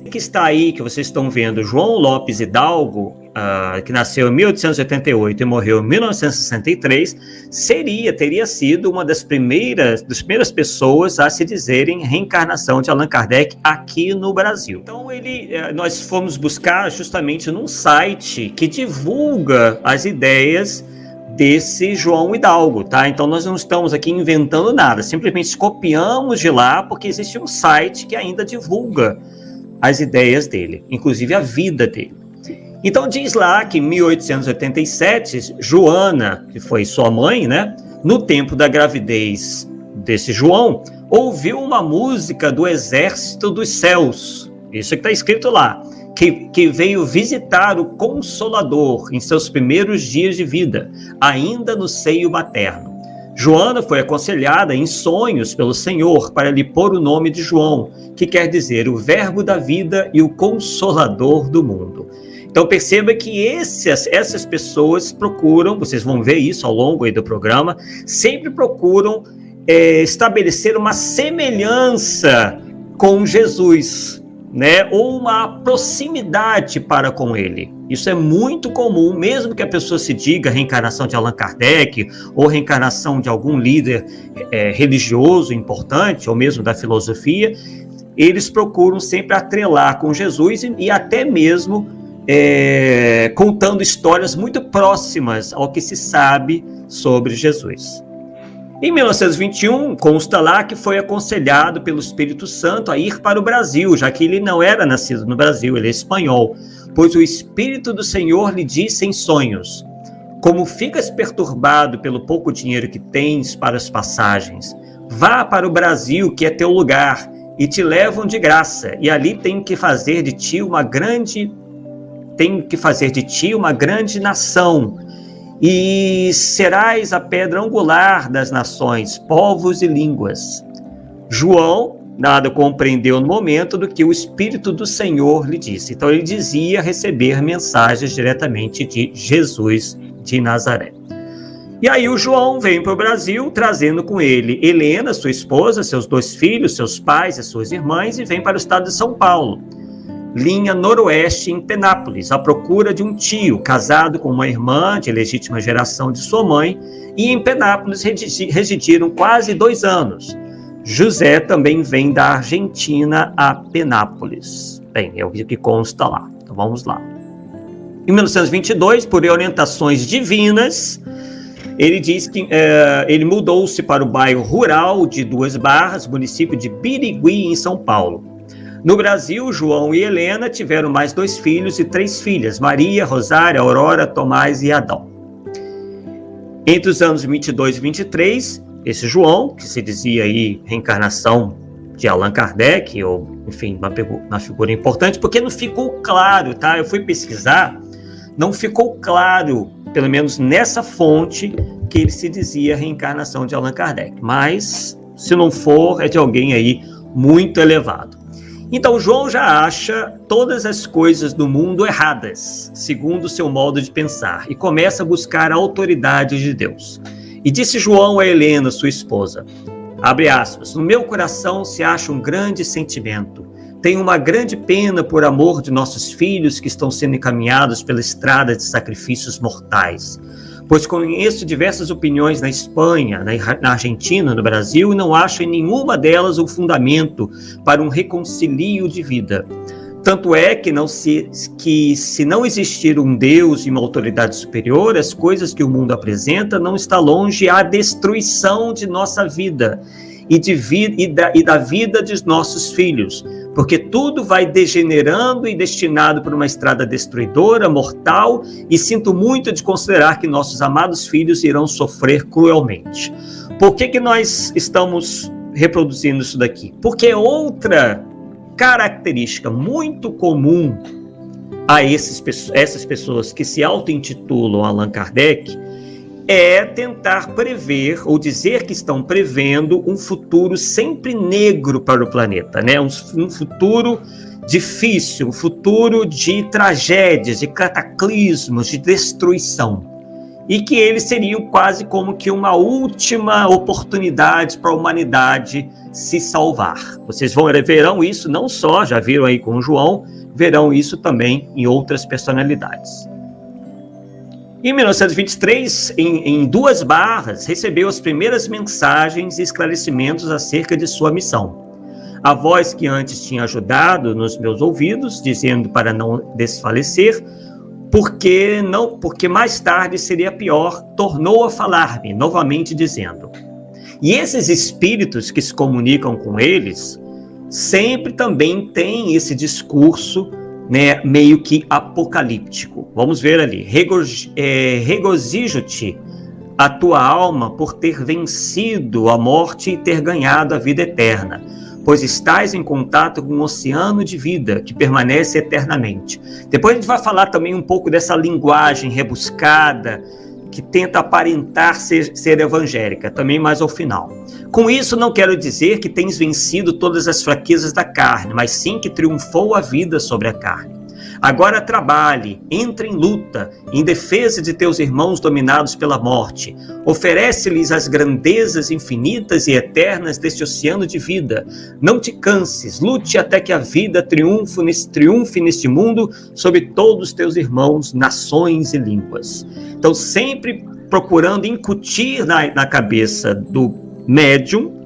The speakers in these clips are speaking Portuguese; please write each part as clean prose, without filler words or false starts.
que está aí, que vocês estão vendo, João Lopes Hidalgo, que nasceu em 1888 e morreu em 1963, teria sido uma das primeiras pessoas a se dizerem reencarnação de Allan Kardec aqui no Brasil. Então, nós fomos buscar justamente num site que divulga as ideias desse João Hidalgo, tá? Então, nós não estamos aqui inventando nada, simplesmente copiamos de lá, porque existe um site que ainda divulga as ideias dele, inclusive a vida dele. Então, diz lá que em 1887, Joana, que foi sua mãe, né, no tempo da gravidez desse João, ouviu uma música do Exército dos Céus, isso que está escrito lá, que veio visitar o Consolador em seus primeiros dias de vida, ainda no seio materno. Joana foi aconselhada em sonhos pelo Senhor para lhe pôr o nome de João, que quer dizer o Verbo da vida e o Consolador do mundo. Então perceba que essas pessoas procuram, vocês vão ver isso ao longo aí do programa, sempre procuram estabelecer uma semelhança com Jesus, né? Ou uma proximidade para com ele. Isso é muito comum, mesmo que a pessoa se diga reencarnação de Allan Kardec ou reencarnação de algum líder religioso importante, ou mesmo da filosofia, eles procuram sempre atrelar com Jesus e até mesmo contando histórias muito próximas ao que se sabe sobre Jesus. Em 1921, consta lá que foi aconselhado pelo Espírito Santo a ir para o Brasil, já que ele não era nascido no Brasil, ele é espanhol, pois o Espírito do Senhor lhe disse em sonhos: como ficas perturbado pelo pouco dinheiro que tens para as passagens, vá para o Brasil, que é teu lugar, e te levam de graça, e ali tenho que fazer de ti uma grande nação, e serás a pedra angular das nações, povos e línguas. João nada compreendeu no momento do que o Espírito do Senhor lhe disse. Então ele dizia receber mensagens diretamente de Jesus de Nazaré. E aí o João vem para o Brasil, trazendo com ele Helena, sua esposa, seus 2 filhos, seus pais e suas irmãs, e vem para o estado de São Paulo, linha noroeste em Penápolis, à procura de um tio, casado com uma irmã de legítima geração de sua mãe, e em Penápolis residiram quase 2 anos. José também vem da Argentina a Penápolis. Bem, é o que consta lá. Então vamos lá. Em 1922, por orientações divinas, ele diz que ele mudou-se para o bairro rural de Duas Barras, município de Birigui, em São Paulo. No Brasil, João e Helena tiveram mais 2 filhos e 3 filhas, Maria, Rosária, Aurora, Tomás e Adão. Entre os anos 22 e 23, esse João, que se dizia aí reencarnação de Allan Kardec, ou enfim, uma figura importante, porque não ficou claro, tá? Eu fui pesquisar, não ficou claro, pelo menos nessa fonte, que ele se dizia reencarnação de Allan Kardec. Mas, se não for, é de alguém aí muito elevado. Então, João já acha todas as coisas do mundo erradas, segundo o seu modo de pensar, e começa a buscar a autoridade de Deus. E disse João a Helena, sua esposa, abre aspas, no meu coração se acha um grande sentimento. Tenho uma grande pena por amor de nossos filhos que estão sendo encaminhados pela estrada de sacrifícios mortais. Pois conheço diversas opiniões na Espanha, na Argentina, no Brasil, e não acho em nenhuma delas o fundamento para um reconcilio de vida. Tanto é que se não existir um Deus e uma autoridade superior, as coisas que o mundo apresenta não está longe a destruição de nossa vida e da vida de nossos filhos, porque tudo vai degenerando e destinado por uma estrada destruidora, mortal, e sinto muito de considerar que nossos amados filhos irão sofrer cruelmente. Por que nós estamos reproduzindo isso daqui? Porque outra característica muito comum a essas pessoas que se auto-intitulam Allan Kardec é tentar prever ou dizer que estão prevendo um futuro sempre negro para o planeta, né? Um futuro difícil, um futuro de tragédias, de cataclismos, de destruição. e que eles seriam quase como que uma última oportunidade para a humanidade se salvar. Vocês verão isso não só, já viram aí com João, verão isso também em outras personalidades. Em 1923, em 2 barras, recebeu as primeiras mensagens e esclarecimentos acerca de sua missão. A voz que antes tinha ajudado nos meus ouvidos, dizendo para não desfalecer, porque mais tarde seria pior, tornou a falar-me, novamente dizendo. E esses espíritos que se comunicam com eles, sempre também têm esse discurso, né, meio que apocalíptico. Vamos ver ali. Regozijo-te a tua alma por ter vencido a morte e ter ganhado a vida eterna, pois estás em contato com um oceano de vida que permanece eternamente. Depois a gente vai falar também um pouco dessa linguagem rebuscada que tenta aparentar ser evangélica, também mais ao final. Com isso, não quero dizer que tens vencido todas as fraquezas da carne, mas sim que triunfou a vida sobre a carne. Agora trabalhe, entre em luta, em defesa de teus irmãos dominados pela morte. Oferece-lhes as grandezas infinitas e eternas deste oceano de vida. Não te canses, lute até que a vida triunfe neste mundo sobre todos os teus irmãos, nações e línguas. Então, sempre procurando incutir na cabeça do médium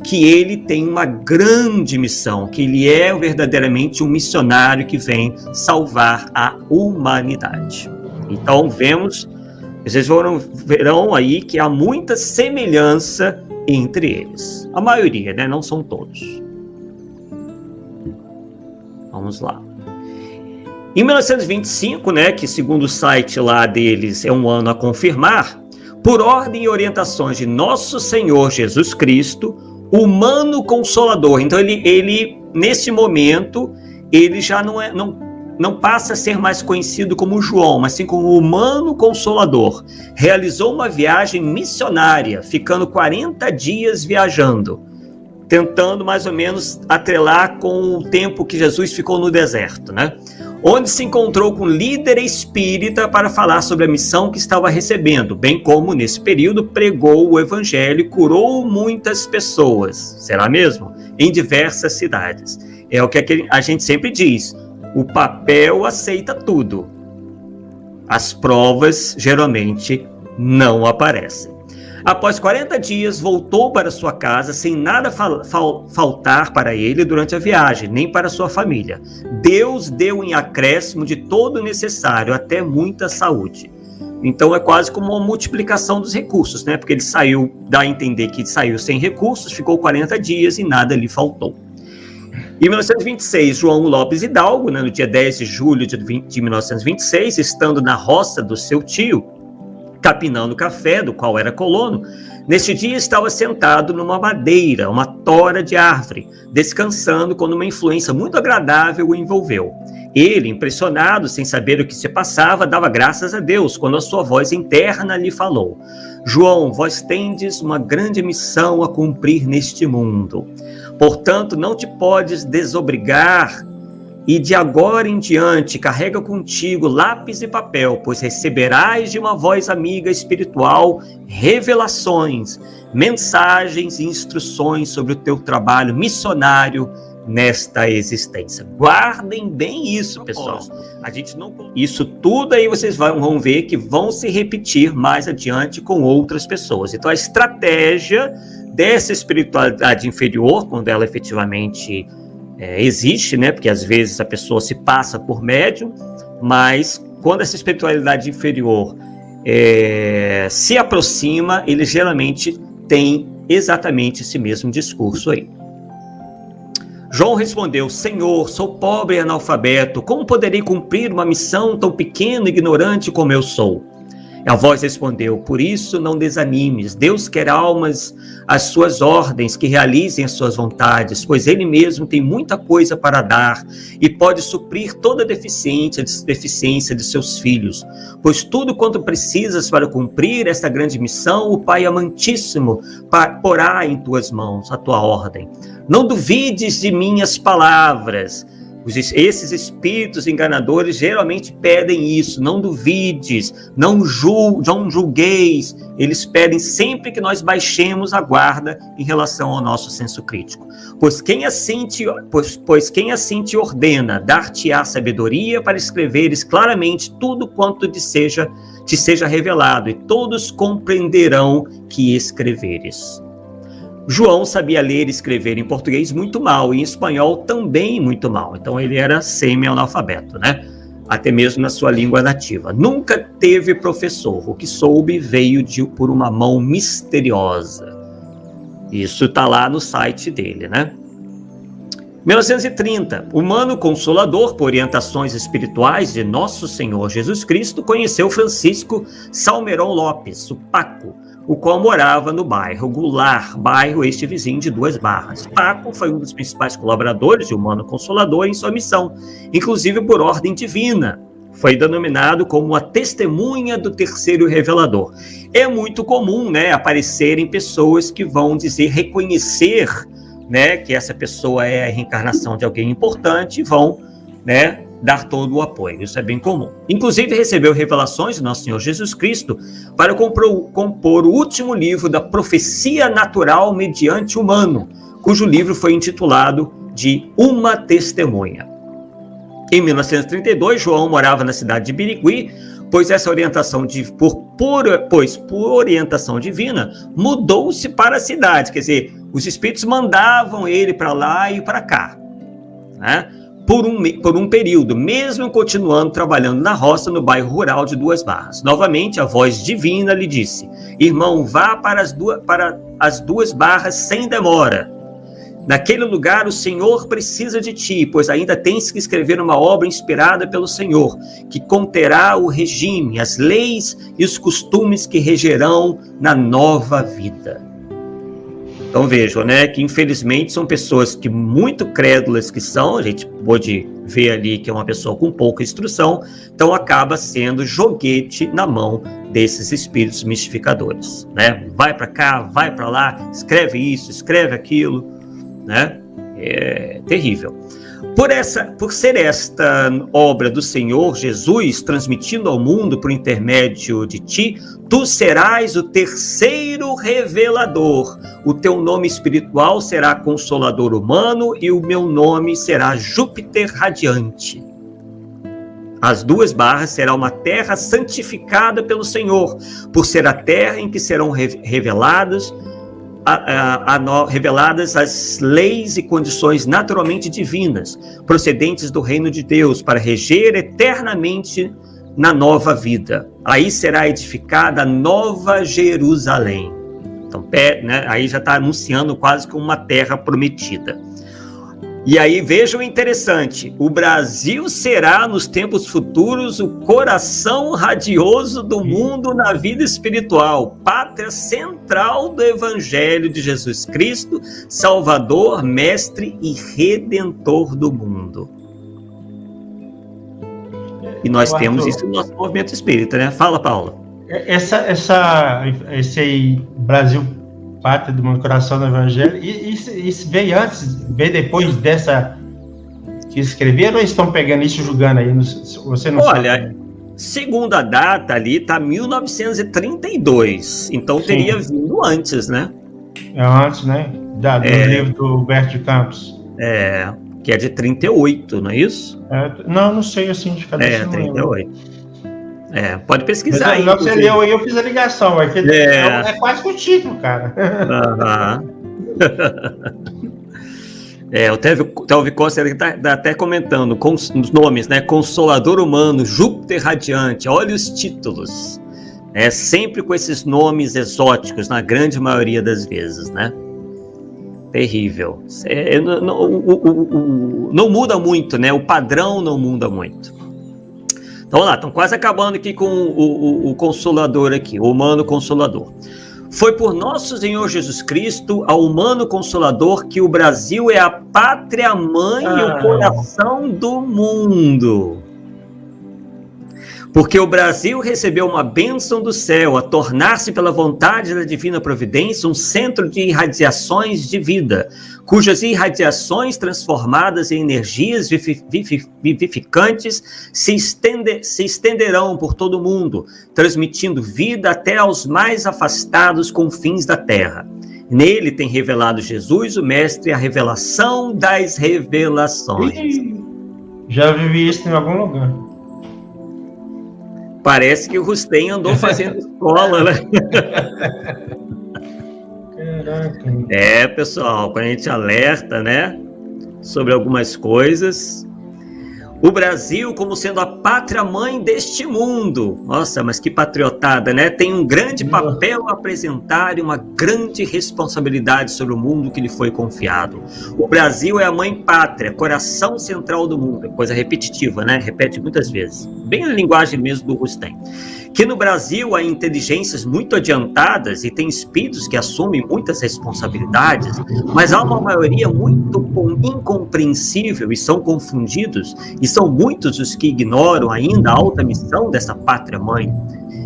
que ele tem uma grande missão, que ele é verdadeiramente um missionário que vem salvar a humanidade. Então vocês verão aí que há muita semelhança entre eles. A maioria, né? Não são todos. Vamos lá. Em 1925, né, que segundo o site lá deles é um ano a confirmar, por ordem e orientações de Nosso Senhor Jesus Cristo, humano consolador. Então ele nesse momento, ele já não passa a ser mais conhecido como João, mas sim como humano consolador. Realizou uma viagem missionária, ficando 40 dias viajando, tentando mais ou menos atrelar com o tempo que Jesus ficou no deserto, né? Onde se encontrou com líder espírita para falar sobre a missão que estava recebendo, bem como, nesse período, pregou o evangelho e curou muitas pessoas, será mesmo? Em diversas cidades. É o que a gente sempre diz, o papel aceita tudo. As provas, geralmente, não aparecem. Após 40 dias, voltou para sua casa sem nada faltar para ele durante a viagem, nem para sua família. Deus deu em acréscimo de todo o necessário, até muita saúde. Então é quase como uma multiplicação dos recursos, né? Porque ele saiu, dá a entender que saiu sem recursos, ficou 40 dias e nada lhe faltou. Em 1926, João Lopes Hidalgo, né, no dia 10 de julho de 1926, estando na roça do seu tio, capinando café, do qual era colono, neste dia estava sentado numa madeira, uma tora de árvore, descansando quando uma influência muito agradável o envolveu. Ele, impressionado, sem saber o que se passava, dava graças a Deus, quando a sua voz interna lhe falou: João, vós tendes uma grande missão a cumprir neste mundo. Portanto, não te podes desobrigar e de agora em diante carrega contigo lápis e papel, pois receberás de uma voz amiga espiritual revelações, mensagens e instruções sobre o teu trabalho missionário nesta existência. Guardem bem isso, pessoal. Isso tudo aí vocês vão ver que vão se repetir mais adiante com outras pessoas. Então a estratégia dessa espiritualidade inferior, quando ela efetivamente existe, né? Porque às vezes a pessoa se passa por médium, mas quando essa espiritualidade inferior se aproxima, ele geralmente tem exatamente esse mesmo discurso aí. João respondeu: Senhor, sou pobre e analfabeto, como poderei cumprir uma missão tão pequena e ignorante como eu sou? A voz respondeu: por isso não desanimes, Deus quer almas às suas ordens que realizem as suas vontades, pois Ele mesmo tem muita coisa para dar e pode suprir toda deficiência de seus filhos, pois tudo quanto precisas para cumprir esta grande missão, o Pai amantíssimo porá em tuas mãos, a tua ordem. Não duvides de minhas palavras, Esses espíritos enganadores geralmente pedem isso: não duvides, não julgueis. Eles pedem sempre que nós baixemos a guarda em relação ao nosso senso crítico. Pois quem assim te ordena, dar-te-á sabedoria para escreveres claramente tudo quanto te seja revelado, e todos compreenderão que escreveres. João sabia ler e escrever em português muito mal, e em espanhol também muito mal. Então ele era semi-analfabeto, né? Até mesmo na sua língua nativa. Nunca teve professor. O que soube veio por uma mão misteriosa. Isso está lá no site dele, né? 1930, Humano Consolador, por orientações espirituais de Nosso Senhor Jesus Cristo, conheceu Francisco Salmerón Lopes, o Paco, o qual morava no bairro Goulart, bairro este vizinho de Duas Barras. Paco foi um dos principais colaboradores de Humano Consolador em sua missão, inclusive por ordem divina. Foi denominado como a testemunha do terceiro revelador. É muito comum, né, aparecerem pessoas que vão reconhecer, né, que essa pessoa é a reencarnação de alguém importante e vão, né, dar todo o apoio. Isso é bem comum. Inclusive, recebeu revelações de Nosso Senhor Jesus Cristo para compor o último livro da profecia natural mediante humano, cujo livro foi intitulado de Uma Testemunha. Em 1932, João morava na cidade de Birigui, pois por orientação divina, mudou-se para a cidade. Quer dizer, os espíritos mandavam ele para lá e para cá, né? Por um período, mesmo continuando trabalhando na roça no bairro rural de Duas Barras. Novamente, a voz divina lhe disse: irmão, vá para as Duas Barras sem demora. Naquele lugar o Senhor precisa de ti, pois ainda tens que escrever uma obra inspirada pelo Senhor, que conterá o regime, as leis e os costumes que regerão na nova vida. Então vejam, né, que infelizmente são pessoas que muito crédulas que são, a gente pode ver ali que é uma pessoa com pouca instrução, então acaba sendo joguete na mão desses espíritos mistificadores, né? Vai para cá, vai para lá, escreve isso, escreve aquilo, né? É terrível. Por ser esta obra do Senhor Jesus transmitindo ao mundo por intermédio de ti, tu serás o terceiro revelador. O teu nome espiritual será Consolador Humano e o meu nome será Júpiter Radiante. As Duas Barras será uma terra santificada pelo Senhor, por ser a terra em que serão reveladas as leis e condições naturalmente divinas, procedentes do reino de Deus, para reger eternamente na nova vida. Aí será edificada a Nova Jerusalém. Então, né, aí já está anunciando quase como uma terra prometida. E aí vejam o interessante: o Brasil será nos tempos futuros o coração radioso do mundo na vida espiritual, pátria central do Evangelho de Jesus Cristo, Salvador, Mestre e Redentor do mundo. E nós temos isso no nosso movimento espírita, né? Fala, Paula. Esse aí, Brasil, pátria do meu coração no Evangelho, isso veio antes, veio depois dessa que escreveram, ou estão pegando isso e julgando aí? Você não sabe? Olha, segundo a data ali, tá 1932, então sim, teria vindo antes, né? É antes, né? Do livro do Humberto de Campos. Que é de 38, não é isso? Não sei assim de cabeça. 38. Pode pesquisar aí. Você leu aí, eu fiz a ligação. É quase contigo, cara. O Telvi Costa está até comentando com os nomes, né? Consolador Humano, Júpiter Radiante. Olha os títulos. Sempre com esses nomes exóticos, na grande maioria das vezes, né? Terrível. Não muda muito, né? O padrão não muda muito. Então, vamos lá, estão quase acabando aqui com o Consolador aqui, o Humano Consolador. Foi por nosso Senhor Jesus Cristo, ao Humano Consolador, que o Brasil é a pátria-mãe e o coração do mundo. Porque o Brasil recebeu uma bênção do céu a tornar-se pela vontade da divina providência um centro de irradiações de vida, cujas irradiações transformadas em energias vivificantes se estenderão por todo o mundo, transmitindo vida até aos mais afastados confins da terra. Nele tem revelado Jesus, o Mestre, a revelação das revelações. Já vivi isso em algum lugar. Parece que o Rustem andou fazendo escola, né? Caraca. Pessoal, quando a gente alerta, né, sobre algumas coisas, o Brasil, como sendo a pátria-mãe deste mundo, nossa, mas que patriotada, né? Tem um grande papel a apresentar e uma grande responsabilidade sobre o mundo que lhe foi confiado. O Brasil é a mãe pátria, coração central do mundo, coisa repetitiva, né? Repete muitas vezes, bem na linguagem mesmo do Rustem. Que no Brasil há inteligências muito adiantadas e tem espíritos que assumem muitas responsabilidades, mas há uma maioria muito incompreensível e são confundidos, e são muitos os que ignoram ainda a alta missão dessa pátria-mãe.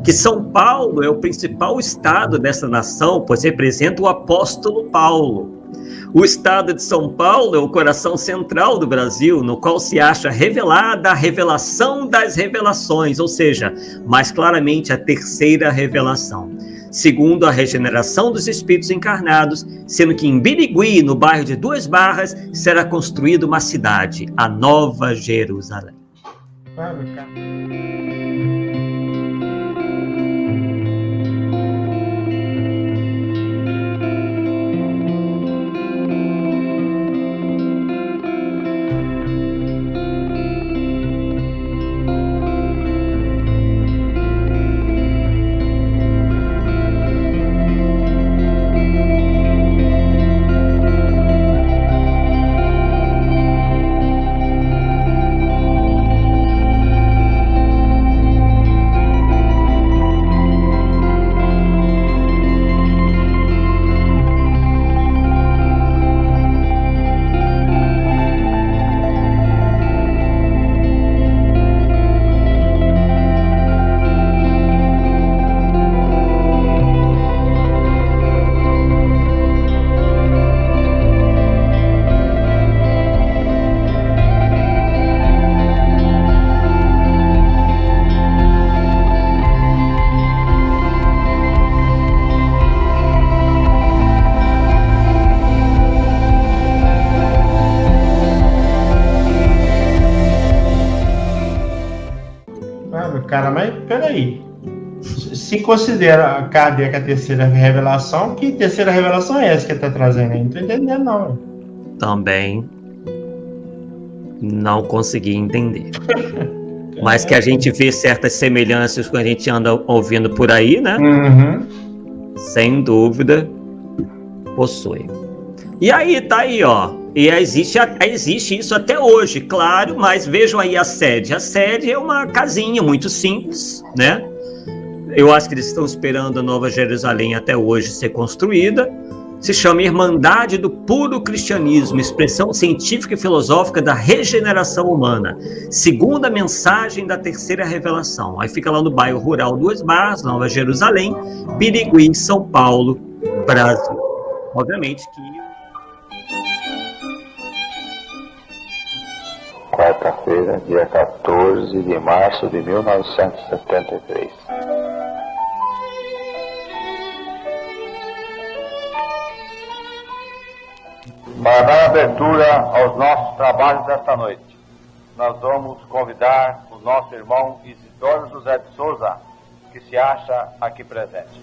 Que São Paulo é o principal estado dessa nação, pois representa o apóstolo Paulo. O estado de São Paulo é o coração central do Brasil, no qual se acha revelada a revelação das revelações, ou seja, mais claramente a terceira revelação, segundo a regeneração dos espíritos encarnados, sendo que em Birigui, no bairro de Duas Barras, será construída uma cidade, a Nova Jerusalém. Cara, mas peraí. Se considera Kardec a terceira revelação, que terceira revelação é essa que ele está trazendo aí? Não estou entendendo, não. Também não consegui entender. Mas que a gente vê certas semelhanças que a gente anda ouvindo por aí, né? Uhum. Sem dúvida, possui. E aí, tá aí, ó. E existe isso até hoje, claro, mas vejam aí a sede. A sede é uma casinha muito simples, né? Eu acho que eles estão esperando a Nova Jerusalém até hoje ser construída. Se chama Irmandade do Puro Cristianismo, expressão científica e filosófica da regeneração humana, segundo a mensagem da terceira revelação. Aí fica lá no bairro rural Duas Barras, Nova Jerusalém, Birigui, São Paulo, Brasil. Obviamente que... Quarta-feira, dia 14 de março de 1973. Para dar abertura aos nossos trabalhos desta noite, nós vamos convidar o nosso irmão Isidoro José de Souza, que se acha aqui presente.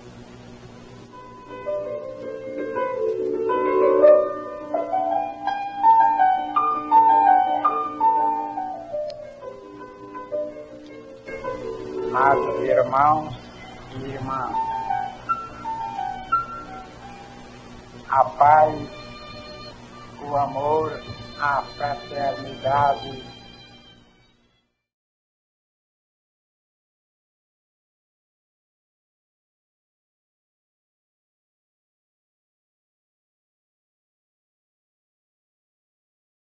Amados irmãos e irmãs, a paz, o amor, a fraternidade